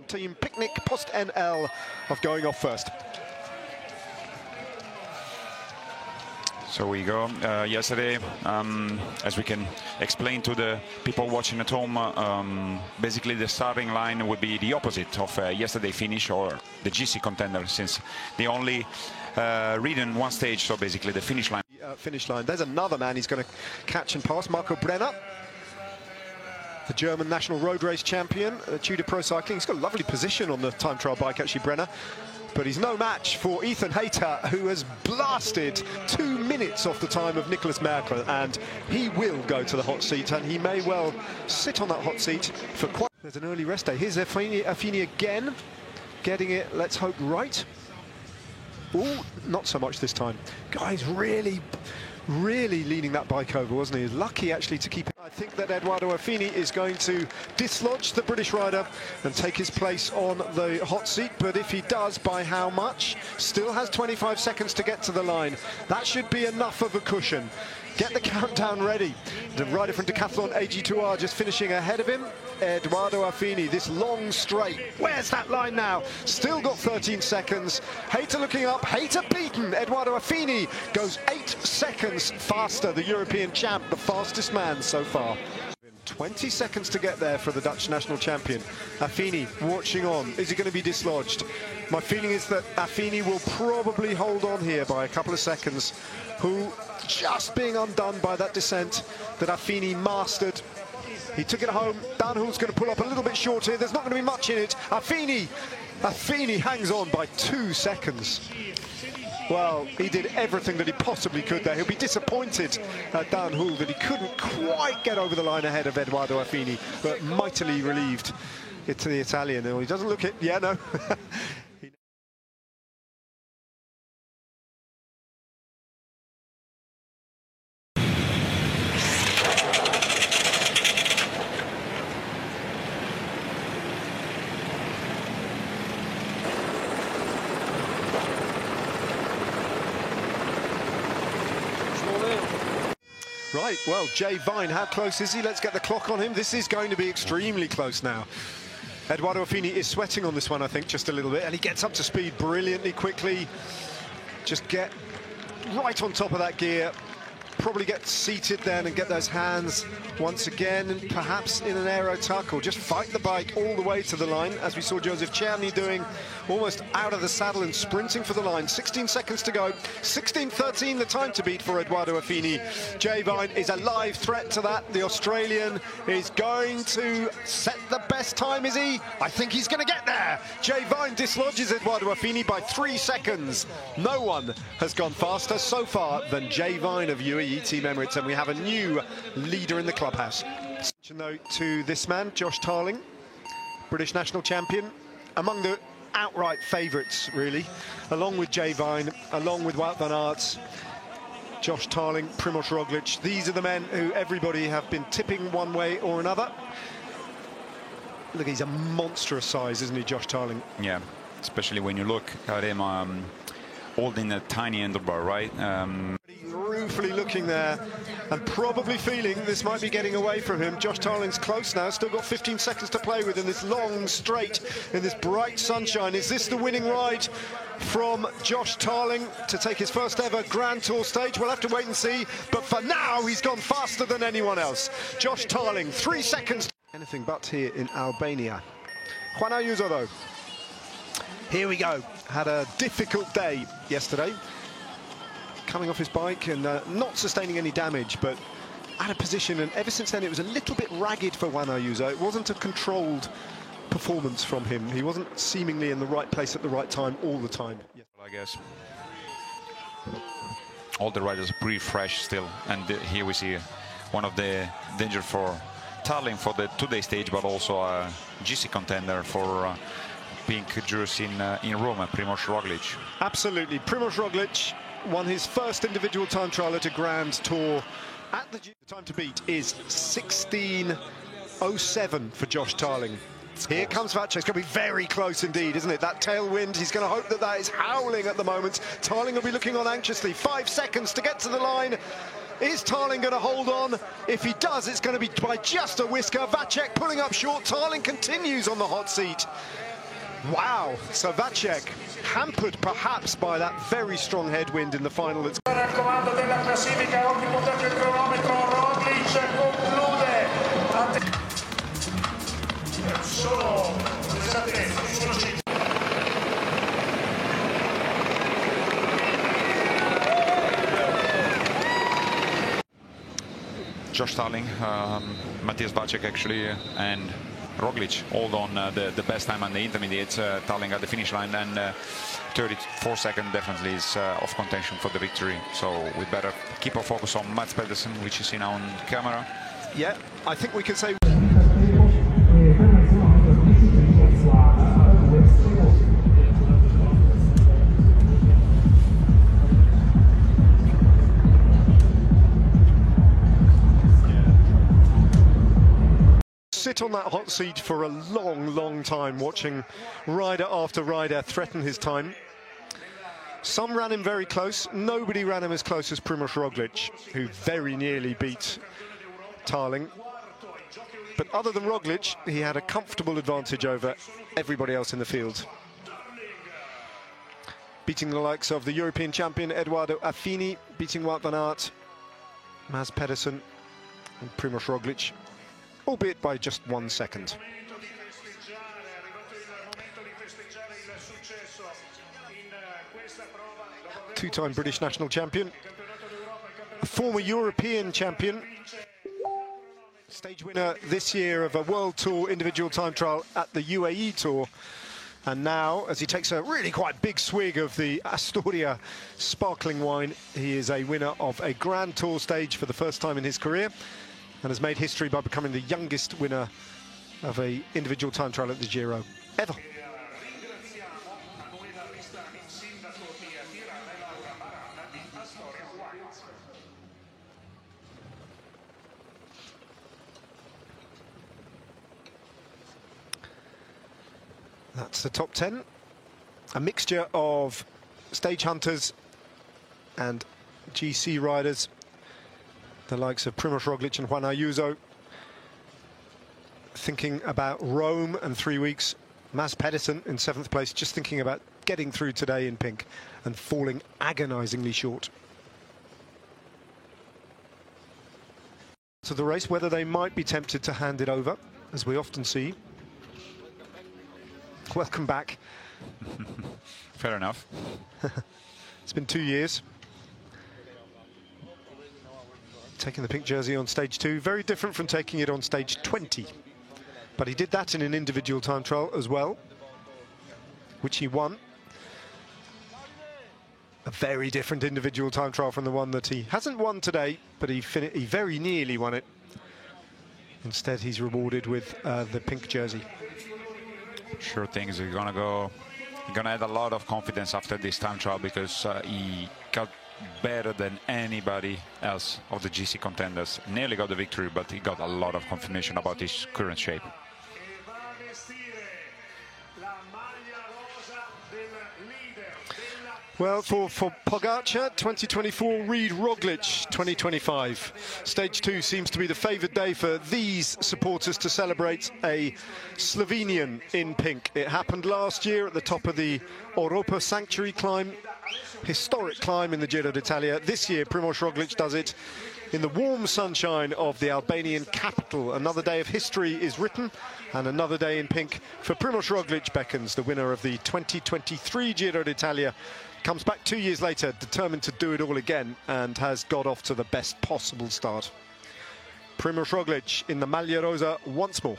Team Picnic Post NL of going off first. So we go. Yesterday, as we can explain to the people watching at home, basically the starting line would be the opposite of yesterday finish or the GC contender, since they only ridden one stage, so basically the finish line. Finish line. There's another man he's going to catch and pass, Marco Brenner, the German national road race champion, Tudor Pro Cycling. He's got a lovely position on the time trial bike, actually, Brenner. But he's no match for Ethan Hayter, who has blasted 2 minutes off the time of Nicolas Merkel, and he will go to the hot seat, and he may well sit on that hot seat for quite... There's an early rest day. Here's Affini again, getting it, let's hope, right. Oh, not so much this time. Guy's really leaning that bike over, wasn't he? He's lucky, actually, to keep it. I think that Edoardo Affini is going to dislodge the British rider and take his place on the hot seat, but if he does, by how much? Still has 25 seconds to get to the line. That should be enough of a cushion. Get the countdown ready. The rider from Decathlon AG2R just finishing ahead of him. Edoardo Affini, this long straight. Where's that line now? Still got 13 seconds. Hayter looking up. Hayter beaten. Edoardo Affini goes 8 seconds faster. The European champ, the fastest man so far. 20 seconds to get there for the Dutch national champion. Affini watching on. Is he going to be dislodged? My feeling is that Affini will probably hold on here by a couple of seconds. Who just being undone by that descent that Affini mastered. He took it home. Danhul's going to pull up a little bit short here. There's not going to be much in it. Affini hangs on by 2 seconds. Well, he did everything that he possibly could there. He'll be disappointed at Danhul that he couldn't quite get over the line ahead of Edoardo Affini, but mightily relieved it to the Italian. He doesn't look it. Yeah, no. Right, well, Jay Vine, how close is he? Let's get the clock on him. This is going to be extremely close now. Edoardo Affini is sweating on this one, I think, just a little bit, and he gets up to speed brilliantly quickly. Just get right on top of that gear. Probably get seated then and get those hands once again, and perhaps in an aero tuck, or just fight the bike all the way to the line, as we saw Joseph Czerny doing, almost out of the saddle and sprinting for the line. 16 seconds to go, 16:13 the time to beat for Edoardo Affini. Jay Vine is a live threat to that. The Australian is going to set the best time, is he? I think he's going to get there. Jay Vine dislodges Edoardo Affini by 3 seconds. No one has gone faster so far than Jay Vine of UAE Team Emirates, and we have a new leader in the clubhouse. A note to this man, Josh Tarling, British national champion, among the outright favourites, really, along with Jay Vine, along with Wout Van Aert, Josh Tarling, Primoz Roglic. These are the men who everybody have been tipping one way or another. Look, he's a monstrous size, isn't he, Josh Tarling? Yeah, especially when you look at him holding a tiny handlebar, right? Ruefully looking there and probably feeling this might be getting away from him. Josh Tarling's close now, still got 15 seconds to play with in this long straight, in this bright sunshine. Is this the winning ride from Josh Tarling to take his first ever Grand Tour stage? We'll have to wait and see, but for now he's gone faster than anyone else. Josh Tarling, 3 seconds. Anything but here in Albania. Juan Ayuso though. Here we go. Had a difficult day yesterday. Coming off his bike and not sustaining any damage, but out of position, and ever since then it was a little bit ragged for Juan Ayuso. It wasn't a controlled performance from him. He wasn't seemingly in the right place at the right time all the time. Yeah. I guess all the riders are pretty fresh still, and here we see one of the danger for Tarling for the two-day stage, but also a GC contender for pink jersey in Rome, Primoz Roglic. Absolutely, Primoz Roglic won his first individual time trial at a Grand Tour. At the time to beat is 16:07 for Josh Tarling. Here comes Vatche. It's going to be very close indeed, isn't it? That tailwind, he's going to hope that that is howling at the moment. Tarling will be looking on anxiously. 5 seconds to get to the line. Is Tarling going to hold on? If he does, it's going to be by just a whisker. Vatche pulling up short. Tarling continues on the hot seat. Wow, so Vacek hampered perhaps by that very strong headwind in the final. That's Raccomando della classifica, oggi puntato il cronometro, Roglic conclude. Solo Josh Tarling, Matthias Vacek actually, and Roglic all on the best time on the intermediate. Tarling at the finish line, and 34 seconds definitely is off contention for the victory. So we better keep our focus on Mats Pedersen, which you see now on camera. Yeah, I think we can say. Sit on that hot seat for a long time, watching rider after rider threaten his time. Some ran him very close. Nobody ran him as close as Primoz Roglic, who very nearly beat Tarling. But other than Roglic, he had a comfortable advantage over everybody else in the field, beating the likes of the European champion Edoardo Affini, beating Wout Van Aert, Mats Pedersen and Primoz Roglic, albeit by just 1 second. Two-time British national champion, a former European champion, stage winner this year of a World Tour individual time trial at the UAE Tour. And now, as he takes a really quite big swig of the Astoria sparkling wine, he is a winner of a Grand Tour stage for the first time in his career, and has made history by becoming the youngest winner of an individual time trial at the Giro ever. That's the top 10, a mixture of stage hunters and GC riders, the likes of Primoz Roglic and Juan Ayuso, thinking about Rome and 3 weeks. Mats Pedersen in 7th place, just thinking about getting through today in pink and falling agonisingly short. So the race, whether they might be tempted to hand it over, as we often see. Welcome back. Fair enough. It's been 2 years. Taking the pink jersey on stage 2, very different from taking it on stage 20. But he did that in an individual time trial as well, which he won. A very different individual time trial from the one that he hasn't won today, but he very nearly won it. Instead, he's rewarded with the pink jersey. Sure things are gonna add a lot of confidence after this time trial, because he got better than anybody else of the GC contenders. Nearly got the victory, but he got a lot of confirmation about his current shape. Well, for Pogacar, 2024, Reed Roglic, 2025. Stage 2 seems to be the favoured day for these supporters to celebrate a Slovenian in pink. It happened last year at the top of the Europa Sanctuary climb, historic climb in the Giro d'Italia. This year, Primoz Roglic does it in the warm sunshine of the Albanian capital. Another day of history is written, and another day in pink for Primoz Roglic beckons. The winner of the 2023 Giro d'Italia comes back 2 years later, determined to do it all again, and has got off to the best possible start. Primoz Roglic in the Maglia Rosa once more.